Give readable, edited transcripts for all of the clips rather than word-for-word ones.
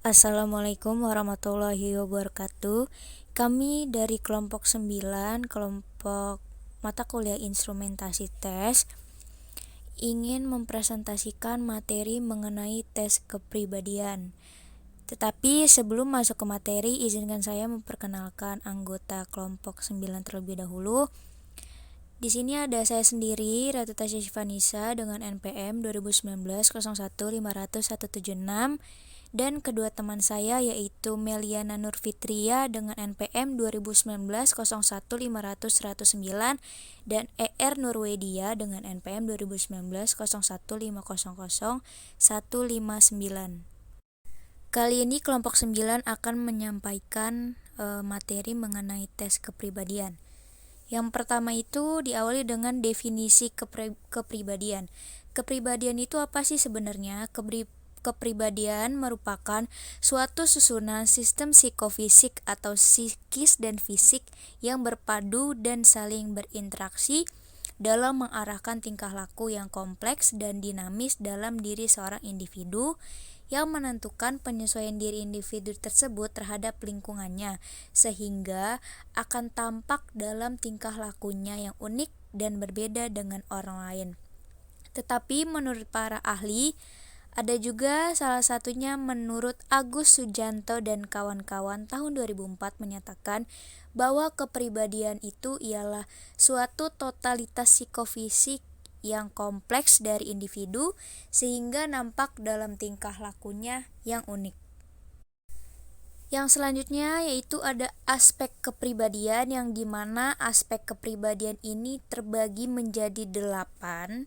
Assalamualaikum warahmatullahi wabarakatuh. Kami dari kelompok 9, kelompok mata kuliah instrumentasi tes, ingin mempresentasikan materi mengenai tes kepribadian. Tetapi sebelum masuk ke materi, izinkan saya memperkenalkan anggota kelompok 9 terlebih dahulu. Di sini ada saya sendiri, Ratu Tasya Syifanisa dengan NPM 2019 01 500 176, dan kedua teman saya yaitu Meliana Nurfitria dengan NPM 2019 01 500 109 dan ER Nurwedia dengan NPM 2019 01 500 159. Kali ini kelompok 9 akan menyampaikan materi mengenai tes kepribadian. Yang pertama itu diawali dengan definisi kepribadian. Kepribadian itu apa sih sebenarnya? Kepribadian merupakan suatu susunan sistem psikofisik atau psikis dan fisik yang berpadu dan saling berinteraksi dalam mengarahkan tingkah laku yang kompleks dan dinamis dalam diri seorang individu, yang menentukan penyesuaian diri individu tersebut terhadap lingkungannya, sehingga akan tampak dalam tingkah lakunya yang unik dan berbeda dengan orang lain. Tetapi menurut para ahli, ada juga salah satunya menurut Agus Sujanto dan kawan-kawan tahun 2004 menyatakan bahwa kepribadian itu ialah suatu totalitas psikofisik yang kompleks dari individu sehingga nampak dalam tingkah lakunya yang unik. Yang selanjutnya yaitu ada aspek kepribadian, yang dimana aspek kepribadian ini terbagi menjadi 8.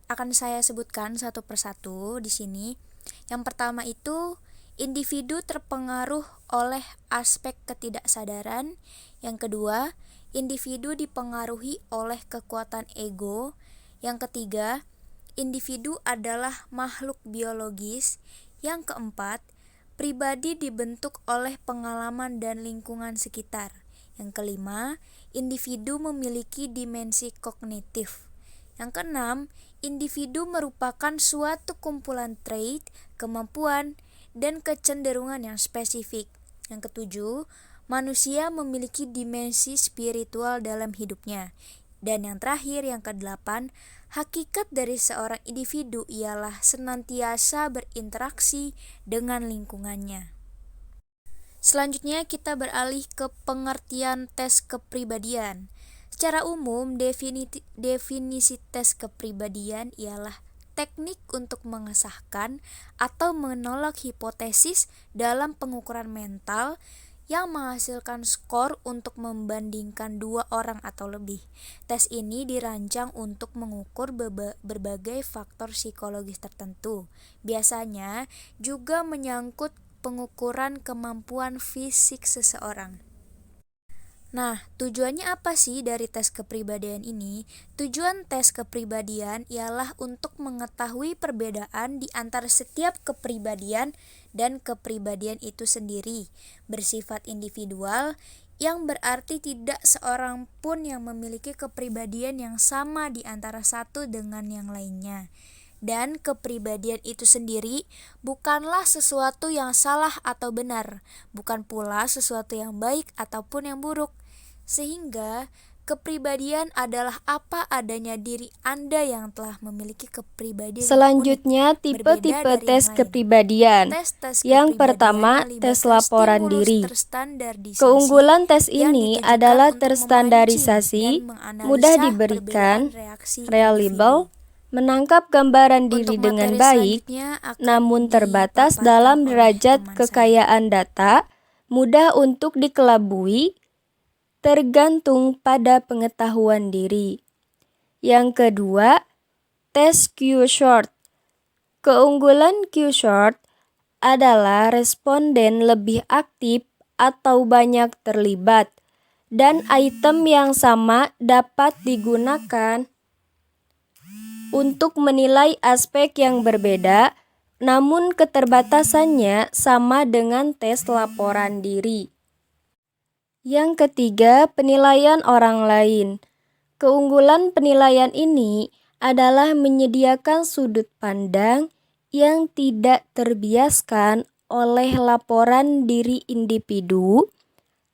Akan saya sebutkan satu persatu di sini. Yang pertama itu individu terpengaruh oleh aspek ketidaksadaran. Yang kedua, individu dipengaruhi oleh kekuatan ego. Yang ketiga, individu adalah makhluk biologis. Yang keempat, pribadi dibentuk oleh pengalaman dan lingkungan sekitar. Yang kelima, individu memiliki dimensi kognitif. Yang keenam, individu merupakan suatu kumpulan trait, kemampuan, dan kecenderungan yang spesifik. Yang ketujuh, manusia memiliki dimensi spiritual dalam hidupnya. Dan yang terakhir, yang kedelapan, hakikat dari seorang individu ialah senantiasa berinteraksi dengan lingkungannya. Selanjutnya kita beralih ke pengertian tes kepribadian. Secara umum, definisi tes kepribadian ialah teknik untuk mengesahkan atau menolak hipotesis dalam pengukuran mental yang menghasilkan skor untuk membandingkan dua orang atau lebih. Tes ini dirancang untuk mengukur berbagai faktor psikologis tertentu. Biasanya juga menyangkut pengukuran kemampuan fisik seseorang. Nah, tujuannya apa sih dari tes kepribadian ini? Tujuan tes kepribadian ialah untuk mengetahui perbedaan di antara setiap kepribadian dan kepribadian itu sendiri, bersifat individual, yang berarti tidak seorang pun yang memiliki kepribadian yang sama di antara satu dengan yang lainnya. Dan kepribadian itu sendiri bukanlah sesuatu yang salah atau benar, bukan pula sesuatu yang baik ataupun yang buruk. Sehingga kepribadian adalah apa adanya diri Anda yang telah memiliki kepribadian Selanjutnya, yang unik, tipe-tipe tes kepribadian. Yang pertama, tes laporan diri. Keunggulan tes ini adalah terstandarisasi, mudah diberikan, reliable, menangkap gambaran diri dengan baik, namun terbatas dalam derajat kekayaan data, mudah untuk dikelabui, tergantung pada pengetahuan diri. Yang kedua, tes Q-Short. Keunggulan Q-Short adalah responden lebih aktif atau banyak terlibat, dan item yang sama dapat digunakan untuk menilai aspek yang berbeda, namun keterbatasannya sama dengan tes laporan diri. Yang ketiga, penilaian orang lain. Keunggulan penilaian ini adalah menyediakan sudut pandang yang tidak terbiaskan oleh laporan diri individu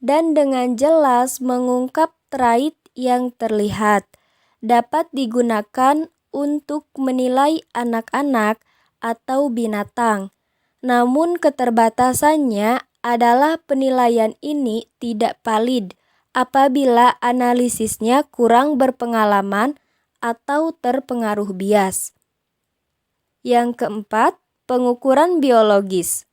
dan dengan jelas mengungkap trait yang terlihat, dapat digunakan untuk menilai anak-anak atau binatang. Namun keterbatasannya adalah penilaian ini tidak valid apabila analisisnya kurang berpengalaman atau terpengaruh bias. Yang keempat, pengukuran biologis.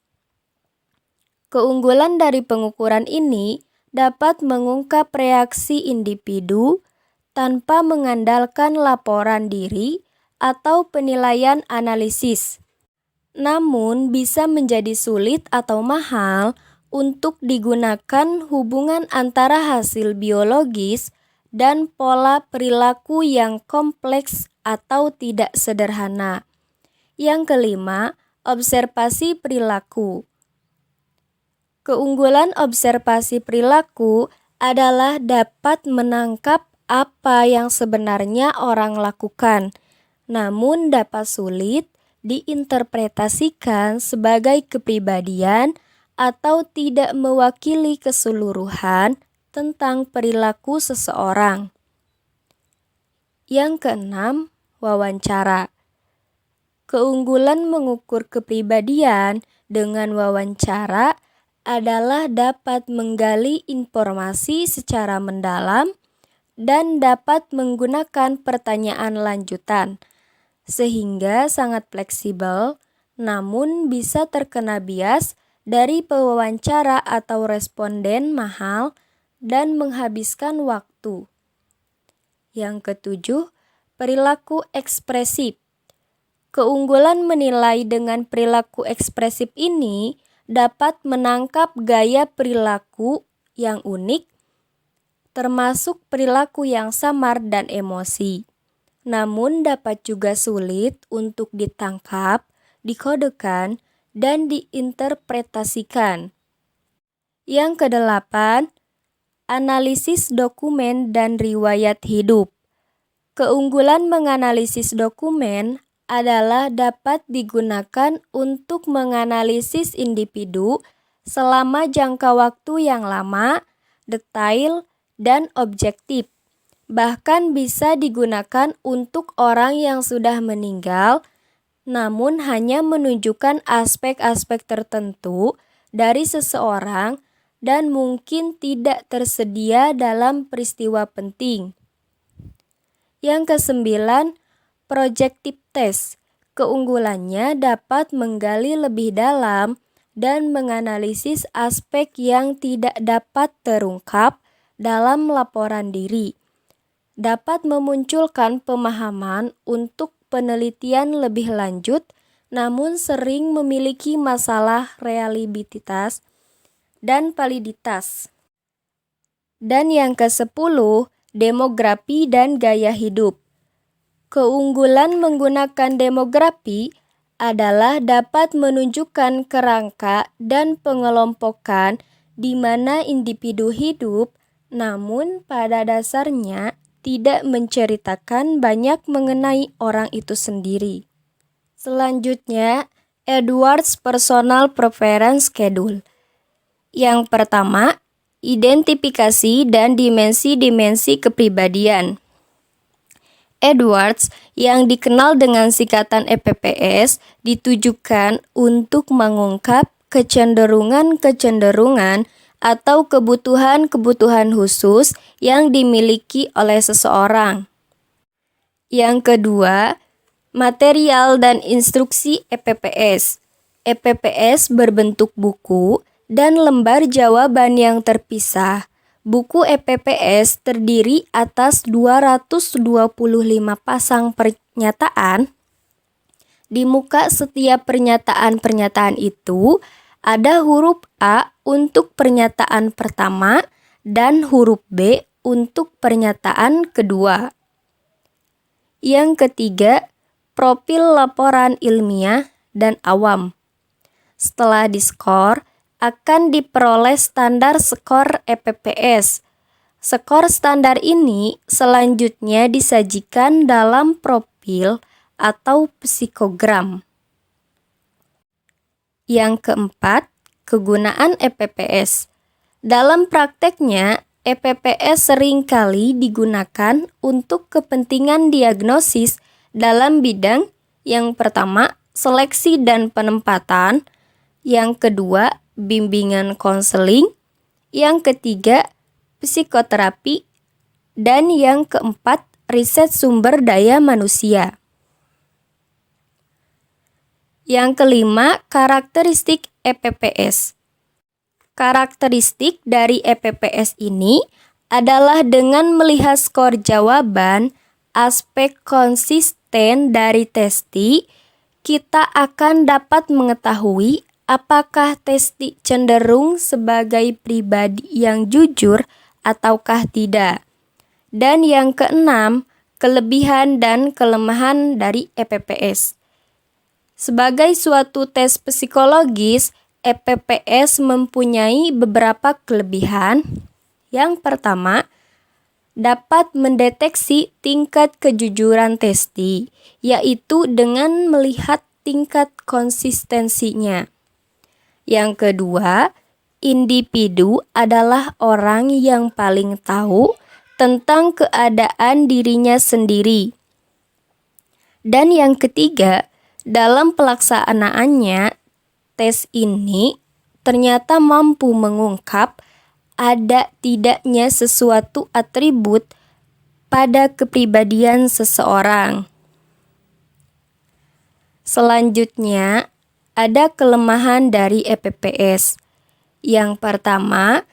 Keunggulan dari pengukuran ini dapat mengungkap reaksi individu tanpa mengandalkan laporan diri atau penilaian analisis. Namun bisa menjadi sulit atau mahal untuk digunakan hubungan antara hasil biologis dan pola perilaku yang kompleks atau tidak sederhana. Yang kelima, observasi perilaku. Keunggulan observasi perilaku adalah dapat menangkap apa yang sebenarnya orang lakukan, namun dapat sulit diinterpretasikan sebagai kepribadian atau tidak mewakili keseluruhan tentang perilaku seseorang. Yang keenam, wawancara. Keunggulan mengukur kepribadian dengan wawancara adalah dapat menggali informasi secara mendalam dan dapat menggunakan pertanyaan lanjutan, sehingga sangat fleksibel, namun bisa terkena bias dari pewawancara atau responden mahal dan menghabiskan waktu. Yang ketujuh, perilaku ekspresif. Keunggulan menilai dengan perilaku ekspresif ini dapat menangkap gaya perilaku yang unik, termasuk perilaku yang samar dan emosi. Namun dapat juga sulit untuk ditangkap, dikodekan, dan diinterpretasikan. Yang kedelapan, analisis dokumen dan riwayat hidup. Keunggulan menganalisis dokumen adalah dapat digunakan untuk menganalisis individu selama jangka waktu yang lama, detail, dan objektif. Bahkan bisa digunakan untuk orang yang sudah meninggal, namun hanya menunjukkan aspek-aspek tertentu dari seseorang dan mungkin tidak tersedia dalam peristiwa penting. Yang kesembilan, projective test. Keunggulannya dapat menggali lebih dalam dan menganalisis aspek yang tidak dapat terungkap dalam laporan diri. Dapat memunculkan pemahaman untuk penelitian lebih lanjut, namun sering memiliki masalah reliabilitas dan validitas. Dan yang ke-10, demografi dan gaya hidup. Keunggulan menggunakan demografi adalah dapat menunjukkan kerangka dan pengelompokan di mana individu hidup, namun pada dasarnya tidak menceritakan banyak mengenai orang itu sendiri. Selanjutnya, Edwards Personal Preference Schedule. Yang pertama, identifikasi dan dimensi-dimensi kepribadian. Edwards, yang dikenal dengan singkatan EPPS, ditujukan untuk mengungkap kecenderungan-kecenderungan atau kebutuhan-kebutuhan khusus yang dimiliki oleh seseorang. Yang kedua, material dan instruksi EPPS. EPPS berbentuk buku dan lembar jawaban yang terpisah. Buku EPPS terdiri atas 225 pasang pernyataan. Di muka setiap pernyataan-pernyataan itu ada huruf A untuk pernyataan pertama dan huruf B untuk pernyataan kedua. Yang ketiga, profil laporan ilmiah dan awam. Setelah diskor, akan diperoleh standar skor EPPS. Skor standar ini selanjutnya disajikan dalam profil atau psikogram. Yang keempat, kegunaan EPPS. Dalam prakteknya, EPPS seringkali digunakan untuk kepentingan diagnosis dalam bidang yang pertama, seleksi dan penempatan, yang kedua, bimbingan konseling, yang ketiga, psikoterapi, dan yang keempat, riset sumber daya manusia. Yang kelima, karakteristik EPPS. Karakteristik dari EPPS ini adalah dengan melihat skor jawaban, aspek konsisten dari testi, kita akan dapat mengetahui apakah testi cenderung sebagai pribadi yang jujur ataukah tidak. Dan yang keenam, kelebihan dan kelemahan dari EPPS. Sebagai suatu tes psikologis, EPPS mempunyai beberapa kelebihan. Yang pertama, dapat mendeteksi tingkat kejujuran testi, yaitu dengan melihat tingkat konsistensinya. Yang kedua, individu adalah orang yang paling tahu tentang keadaan dirinya sendiri. Dan yang ketiga, dalam pelaksanaannya, tes ini ternyata mampu mengungkap ada tidaknya sesuatu atribut pada kepribadian seseorang. Selanjutnya, ada kelemahan dari EPPS. Yang pertama,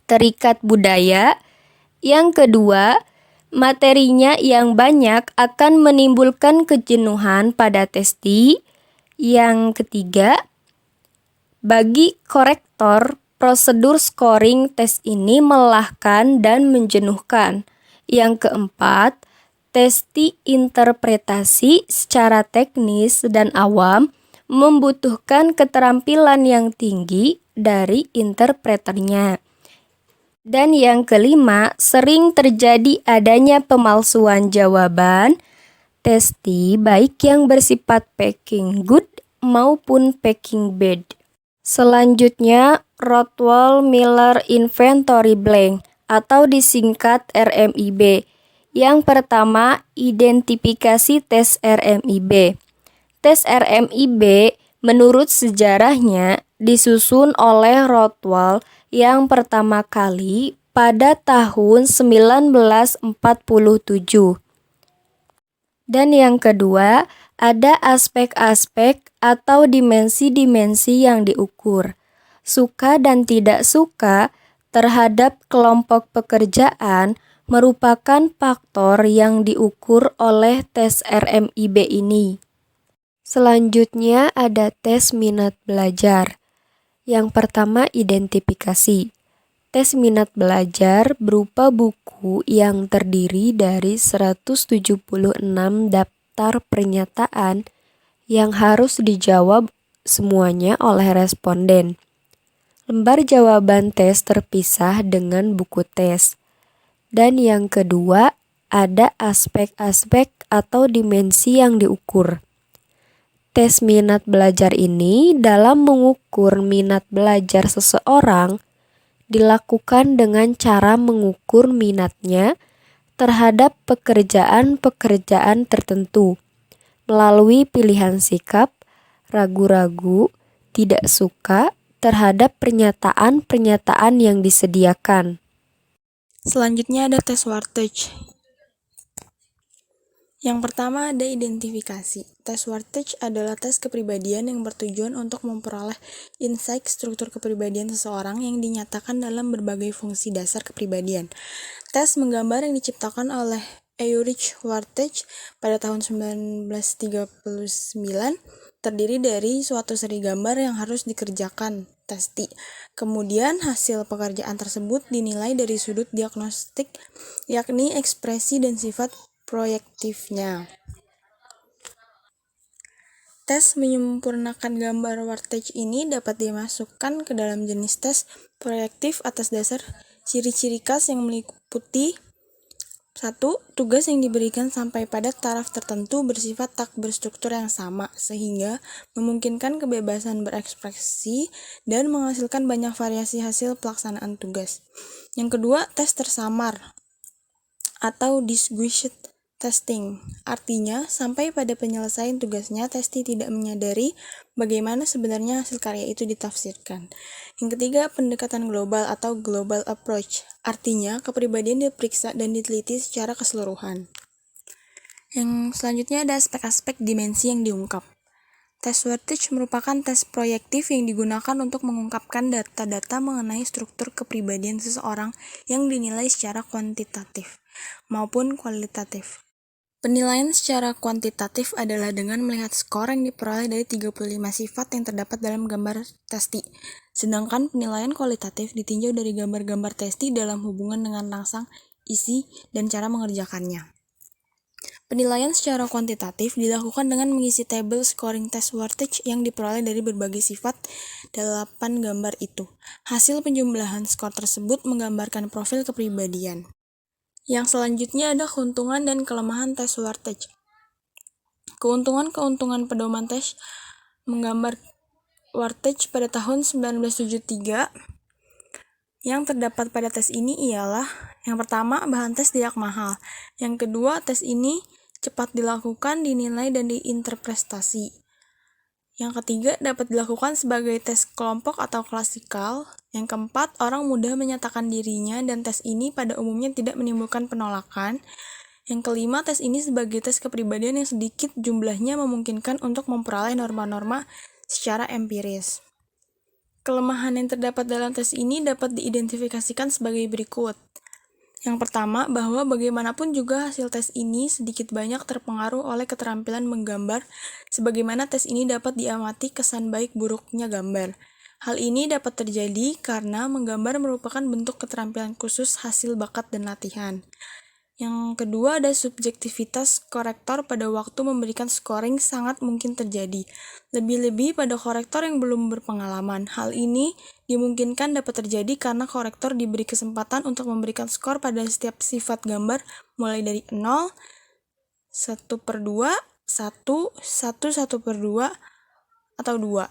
terikat budaya. Yang kedua, materinya yang banyak akan menimbulkan kejenuhan pada testi. Yang ketiga, bagi korektor, prosedur scoring tes ini melelahkan dan menjenuhkan. Yang keempat, testi interpretasi secara teknis dan awam membutuhkan keterampilan yang tinggi dari interpreternya. Dan yang kelima, sering terjadi adanya pemalsuan jawaban testi baik yang bersifat packing good maupun packing bad. Selanjutnya, Rothwell-Miller Inventory Blank atau disingkat RMIB. Yang pertama, identifikasi tes RMIB. Tes RMIB menurut sejarahnya disusun oleh Rothwell yang pertama kali pada tahun 1947. Dan yang kedua, ada aspek-aspek atau dimensi-dimensi yang diukur. Suka dan tidak suka terhadap kelompok pekerjaan merupakan faktor yang diukur oleh tes RMIB ini. Selanjutnya ada tes minat belajar. Yang pertama, identifikasi. Tes minat belajar berupa buku yang terdiri dari 176 daftar pernyataan yang harus dijawab semuanya oleh responden. Lembar jawaban tes terpisah dengan buku tes. Dan yang kedua, ada aspek-aspek atau dimensi yang diukur. Tes minat belajar ini dalam mengukur minat belajar seseorang dilakukan dengan cara mengukur minatnya terhadap pekerjaan-pekerjaan tertentu melalui pilihan sikap, ragu-ragu, tidak suka terhadap pernyataan-pernyataan yang disediakan. Selanjutnya ada tes Warteg. Yang pertama ada identifikasi. Tes Warteg adalah tes kepribadian yang bertujuan untuk memperoleh insight struktur kepribadian seseorang yang dinyatakan dalam berbagai fungsi dasar kepribadian. Tes menggambar yang diciptakan oleh Erich Warteg pada tahun 1939 terdiri dari suatu seri gambar yang harus dikerjakan testi. Kemudian hasil pekerjaan tersebut dinilai dari sudut diagnostik, yakni ekspresi dan sifat proyektifnya. Tes menyempurnakan gambar Warteg ini dapat dimasukkan ke dalam jenis tes proyektif atas dasar ciri-ciri khas yang meliputi 1. Tugas yang diberikan sampai pada taraf tertentu bersifat tak berstruktur yang sama, sehingga memungkinkan kebebasan berekspresi dan menghasilkan banyak variasi hasil pelaksanaan tugas. Yang kedua, tes tersamar atau disguised testing. Artinya, sampai pada penyelesaian tugasnya, testi tidak menyadari bagaimana sebenarnya hasil karya itu ditafsirkan. Yang ketiga, pendekatan global atau global approach. Artinya, kepribadian diperiksa dan diteliti secara keseluruhan. Yang selanjutnya ada aspek-aspek dimensi yang diungkap. Tes Wertich merupakan tes proyektif yang digunakan untuk mengungkapkan data-data mengenai struktur kepribadian seseorang yang dinilai secara kuantitatif maupun kualitatif. Penilaian secara kuantitatif adalah dengan melihat skor yang diperoleh dari 35 sifat yang terdapat dalam gambar testi. Sedangkan penilaian kualitatif ditinjau dari gambar-gambar testi dalam hubungan dengan rangsang, isi, dan cara mengerjakannya. Penilaian secara kuantitatif dilakukan dengan mengisi tabel scoring tes Wertich yang diperoleh dari berbagai sifat 8 gambar itu. Hasil penjumlahan skor tersebut menggambarkan profil kepribadian. Yang selanjutnya ada keuntungan dan kelemahan tes Wertich. Keuntungan-keuntungan pedoman tes menggambar Wertich pada tahun 1973 yang terdapat pada tes ini ialah: yang pertama, bahan tes tidak mahal. Yang kedua, tes ini cepat dilakukan, dinilai, dan diinterpretasi. Yang ketiga, dapat dilakukan sebagai tes kelompok atau klasikal. Yang keempat, orang mudah menyatakan dirinya dan tes ini pada umumnya tidak menimbulkan penolakan. Yang kelima, tes ini sebagai tes kepribadian yang sedikit jumlahnya memungkinkan untuk memperoleh norma-norma secara empiris. Kelemahan yang terdapat dalam tes ini dapat diidentifikasikan sebagai berikut. Yang pertama, bahwa bagaimanapun juga hasil tes ini sedikit banyak terpengaruh oleh keterampilan menggambar, sebagaimana tes ini dapat diamati kesan baik buruknya gambar. Hal ini dapat terjadi karena menggambar merupakan bentuk keterampilan khusus hasil bakat dan latihan. Yang kedua, ada subjektivitas korektor pada waktu memberikan scoring sangat mungkin terjadi, lebih-lebih pada korektor yang belum berpengalaman. Hal ini dimungkinkan dapat terjadi karena korektor diberi kesempatan untuk memberikan skor pada setiap sifat gambar mulai dari 0, 1/2, 1, 1/2, atau 2,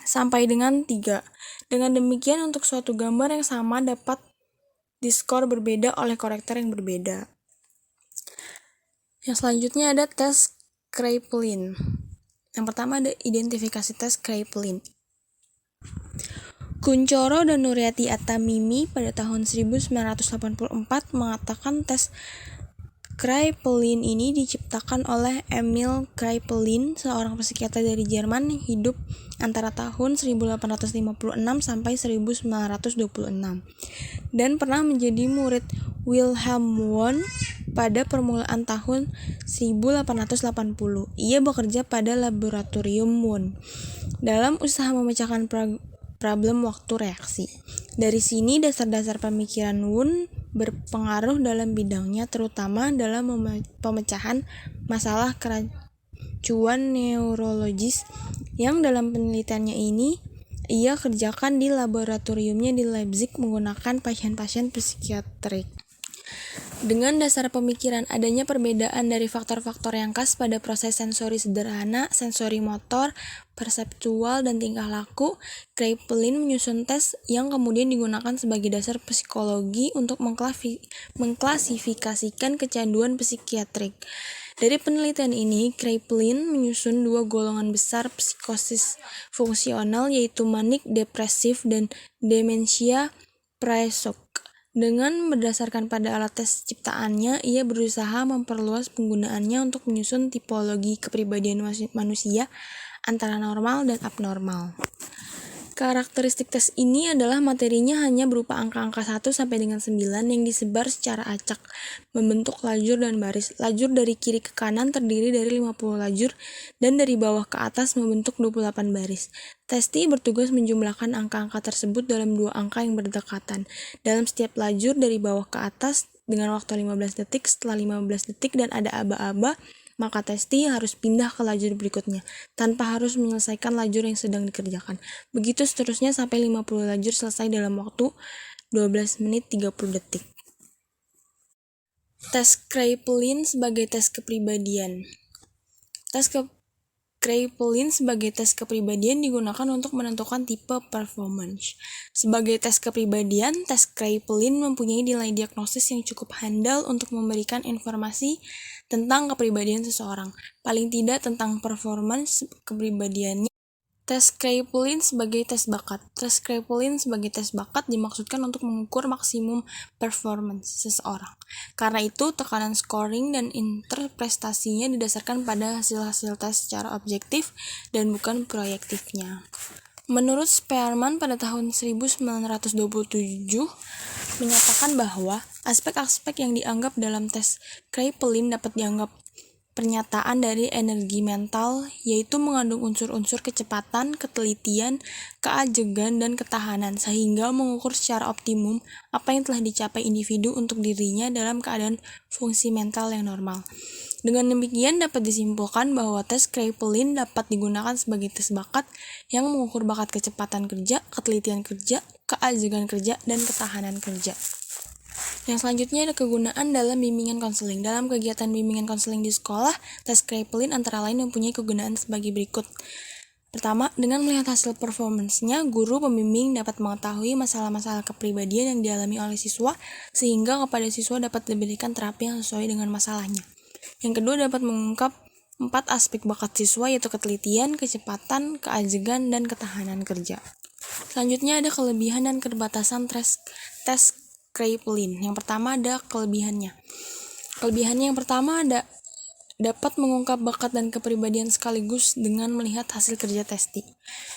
sampai dengan 3. Dengan demikian, untuk suatu gambar yang sama dapat diskor berbeda oleh korektor yang berbeda. Yang selanjutnya ada tes Kraepelin. Yang pertama ada identifikasi tes Kraepelin. Kuncoro dan Nuryati Attamimi pada tahun 1984 mengatakan tes Kraepelin ini diciptakan oleh Emil Kraepelin, seorang psikiater dari Jerman yang hidup antara tahun 1856 sampai 1926 dan pernah menjadi murid Wilhelm Wundt pada permulaan tahun 1880. Ia bekerja pada laboratorium Wundt dalam usaha memecahkan problem waktu reaksi. Dari sini dasar-dasar pemikiran Wundt berpengaruh dalam bidangnya, terutama dalam pemecahan masalah keracuan neurologis yang dalam penelitiannya ini ia kerjakan di laboratoriumnya di Leipzig menggunakan pasien-pasien psikiatrik. Dengan dasar pemikiran adanya perbedaan dari faktor-faktor yang khas pada proses sensori sederhana, sensori motor, perseptual, dan tingkah laku, Kraepelin menyusun tes yang kemudian digunakan sebagai dasar psikologi untuk mengklasifikasikan kecanduan psikiatrik. Dari penelitian ini, Kraepelin menyusun 2 golongan besar psikosis fungsional, yaitu manik depresif dan demensia praecox. Dengan berdasarkan pada alat tes ciptaannya, ia berusaha memperluas penggunaannya untuk menyusun tipologi kepribadian manusia antara normal dan abnormal. Karakteristik tes ini adalah materinya hanya berupa angka-angka 1 sampai dengan 9 yang disebar secara acak, membentuk lajur dan baris. Lajur dari kiri ke kanan terdiri dari 50 lajur dan dari bawah ke atas membentuk 28 baris. Testi bertugas menjumlahkan angka-angka tersebut dalam 2 angka yang berdekatan dalam setiap lajur dari bawah ke atas dengan waktu 15 detik. Setelah 15 detik dan ada aba-aba, maka testi harus pindah ke lajur berikutnya, tanpa harus menyelesaikan lajur yang sedang dikerjakan. Begitu seterusnya sampai 50 lajur selesai dalam waktu 12 menit 30 detik. Tes Kraepelin sebagai tes kepribadian. Kraepelin sebagai tes kepribadian digunakan untuk menentukan tipe performance. Sebagai tes kepribadian, tes Kraepelin mempunyai nilai diagnosis yang cukup handal untuk memberikan informasi tentang kepribadian seseorang, paling tidak tentang performance kepribadiannya. Tes Kraepelin sebagai tes bakat. Tes Kraepelin sebagai tes bakat dimaksudkan untuk mengukur maksimum performance seseorang. Karena itu, tekanan scoring dan interpretasinya didasarkan pada hasil-hasil tes secara objektif dan bukan proyektifnya. Menurut Spearman pada tahun 1927 menyatakan bahwa aspek-aspek yang dianggap dalam tes Kraepelin dapat dianggap pernyataan dari energi mental, yaitu mengandung unsur-unsur kecepatan, ketelitian, keajegan, dan ketahanan, sehingga mengukur secara optimum apa yang telah dicapai individu untuk dirinya dalam keadaan fungsi mental yang normal. Dengan demikian dapat disimpulkan bahwa tes Kraepelin dapat digunakan sebagai tes bakat yang mengukur bakat kecepatan kerja, ketelitian kerja, keajegan kerja, dan ketahanan kerja. Yang selanjutnya ada kegunaan dalam bimbingan konseling. Dalam kegiatan bimbingan konseling di sekolah, tes Kraepelin antara lain mempunyai kegunaan sebagai berikut. Pertama, dengan melihat hasil performance-nya, guru pembimbing dapat mengetahui masalah-masalah kepribadian yang dialami oleh siswa, sehingga kepada siswa dapat diberikan terapi yang sesuai dengan masalahnya. Yang kedua, dapat mengungkap 4 aspek bakat siswa, yaitu ketelitian, kecepatan, keajegan, dan ketahanan kerja. Selanjutnya ada kelebihan dan keterbatasan tes Kraepelin. Yang pertama ada kelebihannya. Kelebihannya yang pertama dapat mengungkap bakat dan kepribadian sekaligus dengan melihat hasil kerja testi.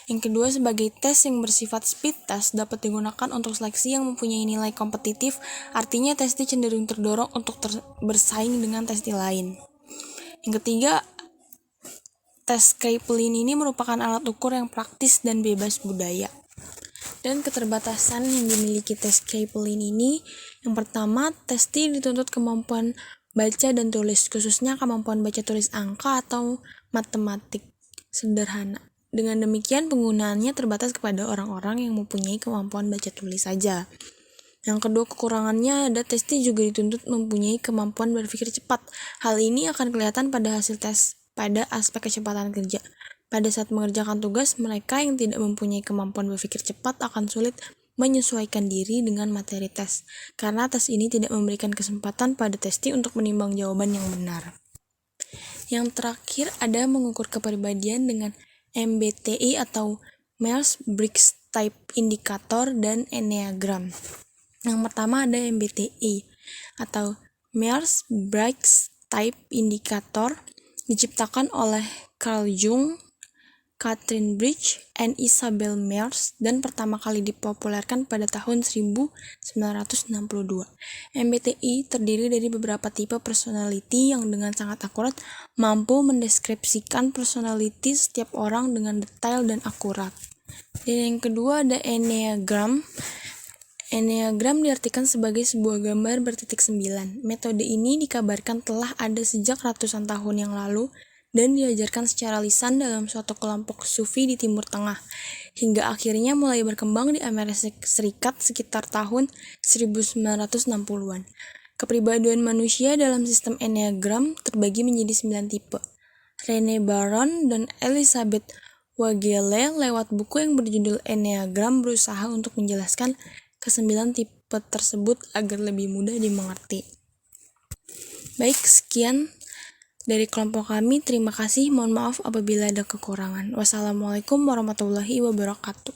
Yang kedua, sebagai tes yang bersifat speed test dapat digunakan untuk seleksi yang mempunyai nilai kompetitif, artinya testi cenderung terdorong untuk bersaing dengan testi lain. Yang ketiga, tes Kraepelin ini merupakan alat ukur yang praktis dan bebas budaya. Dan keterbatasan yang dimiliki tes Kraepelin ini, yang pertama, testi dituntut kemampuan baca dan tulis, khususnya kemampuan baca tulis angka atau matematik sederhana. Dengan demikian, penggunaannya terbatas kepada orang-orang yang mempunyai kemampuan baca tulis saja. Yang kedua, kekurangannya ada testi juga dituntut mempunyai kemampuan berpikir cepat. Hal ini akan kelihatan pada hasil tes pada aspek kecepatan kerja. Pada saat mengerjakan tugas, mereka yang tidak mempunyai kemampuan berpikir cepat akan sulit menyesuaikan diri dengan materi tes, karena tes ini tidak memberikan kesempatan pada testi untuk menimbang jawaban yang benar. Yang terakhir ada mengukur kepribadian dengan MBTI atau Myers-Briggs Type Indicator dan Enneagram. Yang pertama ada MBTI atau Myers-Briggs Type Indicator, diciptakan oleh Carl Jung, Katrin Bridge, and Isabel Myers, dan pertama kali dipopulerkan pada tahun 1962. MBTI terdiri dari beberapa tipe personality yang dengan sangat akurat mampu mendeskripsikan personality setiap orang dengan detail dan akurat. Dan yang kedua ada Enneagram. Enneagram diartikan sebagai sebuah gambar bertitik 9. Metode ini dikabarkan telah ada sejak ratusan tahun yang lalu dan diajarkan secara lisan dalam suatu kelompok sufi di Timur Tengah, hingga akhirnya mulai berkembang di Amerika Serikat sekitar tahun 1960-an. Kepribadian manusia dalam sistem Enneagram terbagi menjadi 9 tipe. Rene Baron dan Elizabeth Wagele lewat buku yang berjudul Enneagram berusaha untuk menjelaskan ke-9 tipe tersebut agar lebih mudah dimengerti. Baik, sekian dari kelompok kami. Terima kasih. Mohon maaf apabila ada kekurangan. Wassalamualaikum warahmatullahi wabarakatuh.